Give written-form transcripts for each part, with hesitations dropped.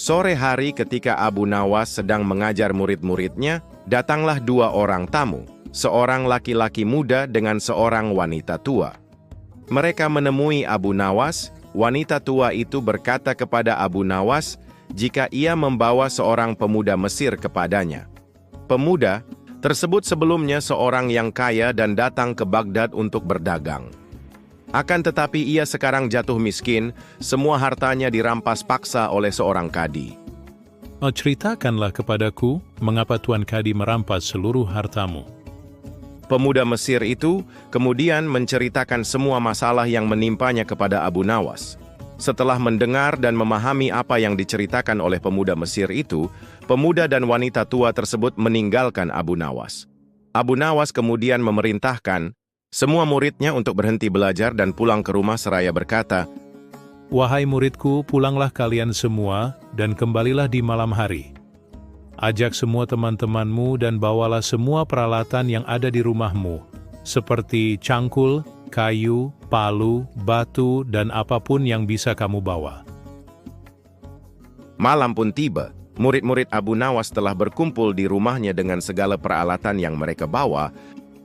Sore hari ketika Abu Nawas sedang mengajar murid-muridnya, datanglah dua orang tamu, seorang laki-laki muda dengan seorang wanita tua. Mereka menemui Abu Nawas. Wanita tua itu berkata kepada Abu Nawas jika ia membawa seorang pemuda Mesir kepadanya. Pemuda tersebut sebelumnya seorang yang kaya dan datang ke Baghdad untuk berdagang. Akan tetapi ia sekarang jatuh miskin, semua hartanya dirampas paksa oleh seorang kadi. Ceritakanlah kepadaku, mengapa Tuan Kadi merampas seluruh hartamu? Pemuda Mesir itu kemudian menceritakan semua masalah yang menimpanya kepada Abu Nawas. Setelah mendengar dan memahami apa yang diceritakan oleh pemuda Mesir itu, pemuda dan wanita tua tersebut meninggalkan Abu Nawas. Abu Nawas kemudian memerintahkan semua muridnya untuk berhenti belajar dan pulang ke rumah seraya berkata, Wahai muridku, pulanglah kalian semua dan kembalilah di malam hari. Ajak semua teman-temanmu dan bawalah semua peralatan yang ada di rumahmu, seperti cangkul, kayu, palu, batu, dan apapun yang bisa kamu bawa. Malam pun tiba, murid-murid Abu Nawas telah berkumpul di rumahnya dengan segala peralatan yang mereka bawa.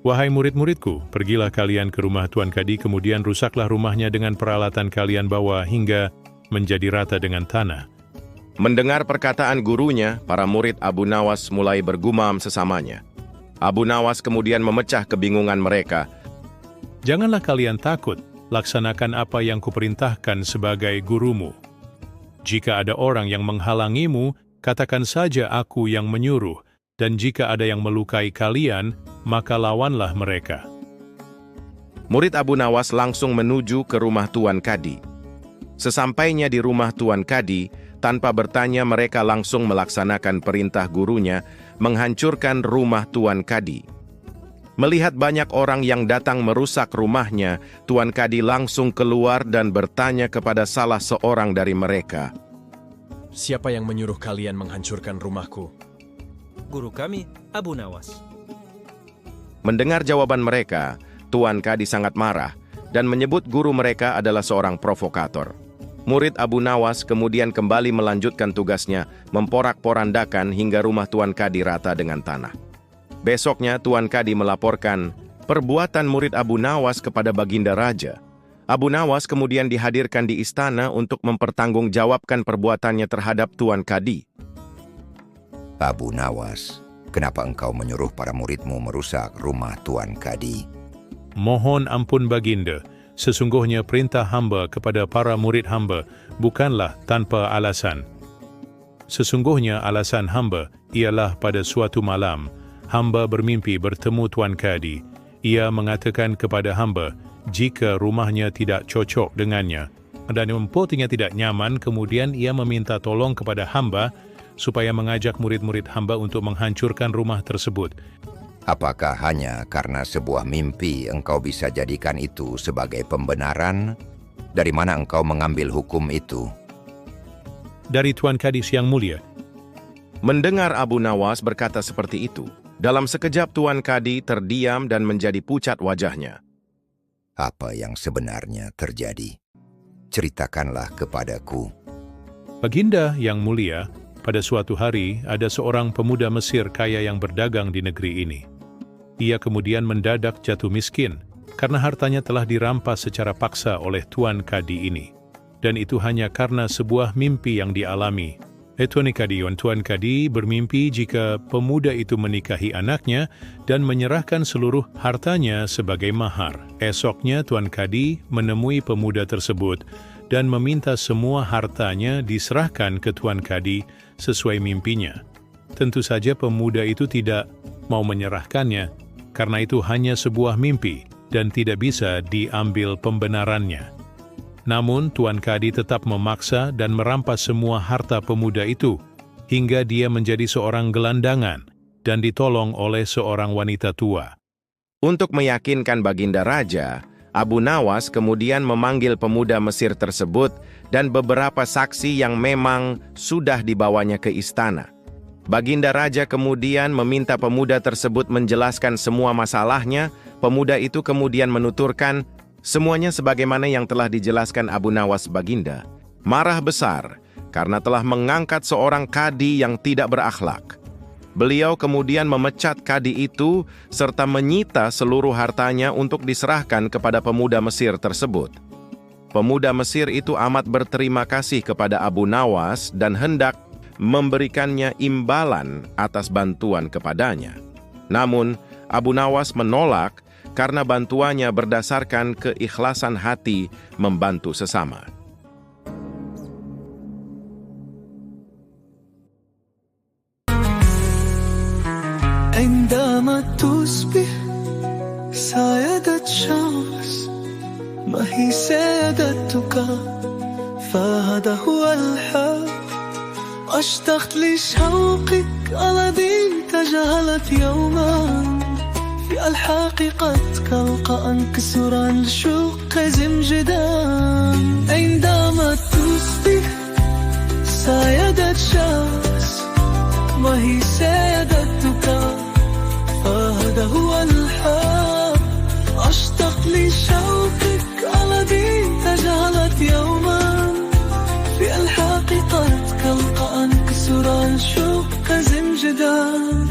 Wahai murid-muridku, pergilah kalian ke rumah Tuan Kadi, kemudian rusaklah rumahnya dengan peralatan kalian bawa hingga menjadi rata dengan tanah. Mendengar perkataan gurunya, para murid Abu Nawas mulai bergumam sesamanya. Abu Nawas kemudian memecah kebingungan mereka. Janganlah kalian takut, laksanakan apa yang kuperintahkan sebagai gurumu. Jika ada orang yang menghalangimu, katakan saja aku yang menyuruh, dan jika ada yang melukai kalian, maka lawanlah mereka. Murid Abu Nawas langsung menuju ke rumah Tuan Kadi. Sesampainya di rumah Tuan Kadi, tanpa bertanya mereka langsung melaksanakan perintah gurunya menghancurkan rumah Tuan Kadi. Melihat banyak orang yang datang merusak rumahnya, Tuan Kadi langsung keluar dan bertanya kepada salah seorang dari mereka. Siapa yang menyuruh kalian menghancurkan rumahku? Guru kami, Abu Nawas. Mendengar jawaban mereka, Tuan Kadi sangat marah dan menyebut guru mereka adalah seorang provokator. Murid Abu Nawas kemudian kembali melanjutkan tugasnya, memporak-porandakan hingga rumah Tuan Kadi rata dengan tanah. Besoknya Tuan Kadi melaporkan perbuatan murid Abu Nawas kepada Baginda Raja. Abu Nawas kemudian dihadirkan di istana untuk mempertanggungjawabkan perbuatannya terhadap Tuan Kadi. Abu Nawas, kenapa engkau menyuruh para muridmu merusak rumah Tuan Kadi? Mohon ampun Baginda, sesungguhnya perintah hamba kepada para murid hamba bukanlah tanpa alasan. Sesungguhnya alasan hamba ialah pada suatu malam, hamba bermimpi bertemu Tuan Kadi. Ia mengatakan kepada hamba, jika rumahnya tidak cocok dengannya, dan membuatnya tidak nyaman, kemudian ia meminta tolong kepada hamba, supaya mengajak murid-murid hamba untuk menghancurkan rumah tersebut. Apakah hanya karena sebuah mimpi engkau bisa jadikan itu sebagai pembenaran? Dari mana engkau mengambil hukum itu? Dari Tuan Kadi yang mulia. Mendengar Abu Nawas berkata seperti itu, dalam sekejap Tuan Kadi terdiam dan menjadi pucat wajahnya. Apa yang sebenarnya terjadi? Ceritakanlah kepadaku. Baginda yang mulia, pada suatu hari ada seorang pemuda Mesir kaya yang berdagang di negeri ini. Ia kemudian mendadak jatuh miskin karena hartanya telah dirampas secara paksa oleh Tuan Kadi ini. Dan itu hanya karena sebuah mimpi yang dialami. Tuan Kadi bermimpi jika pemuda itu menikahi anaknya dan menyerahkan seluruh hartanya sebagai mahar. Esoknya Tuan Kadi menemui pemuda tersebut dan meminta semua hartanya diserahkan ke Tuan Kadi sesuai mimpinya. Tentu saja pemuda itu tidak mau menyerahkannya, karena itu hanya sebuah mimpi dan tidak bisa diambil pembenarannya. Namun Tuan Kadi tetap memaksa dan merampas semua harta pemuda itu, hingga dia menjadi seorang gelandangan dan ditolong oleh seorang wanita tua. Untuk meyakinkan Baginda Raja, Abu Nawas kemudian memanggil pemuda Mesir tersebut dan beberapa saksi yang memang sudah dibawanya ke istana. Baginda Raja kemudian meminta pemuda tersebut menjelaskan semua masalahnya. Pemuda itu kemudian menuturkan semuanya sebagaimana yang telah dijelaskan Abu Nawas Baginda. Marah besar karena telah mengangkat seorang kadi yang tidak berakhlak. Beliau kemudian memecat kadi itu serta menyita seluruh hartanya untuk diserahkan kepada pemuda Mesir tersebut. Pemuda Mesir itu amat berterima kasih kepada Abu Nawas dan hendak memberikannya imbalan atas bantuan kepadanya. Namun, Abu Nawas menolak karena bantuannya berdasarkan keikhlasan hati membantu sesama. عندما تصبح سيادة شمس ما هي سيادتك فهذا هو الحق اشتقت لشوقك الذي تجاهلت يوما في الحقيقة كالقى انكسرا شق زمجدا عندما تصبح سيادة شمس ما هي سيادتك فهذا هو الحق أشتاق لشوقك الذي تجاهلت يوما في الحقيقة كالقى انكسرا شق زمجدا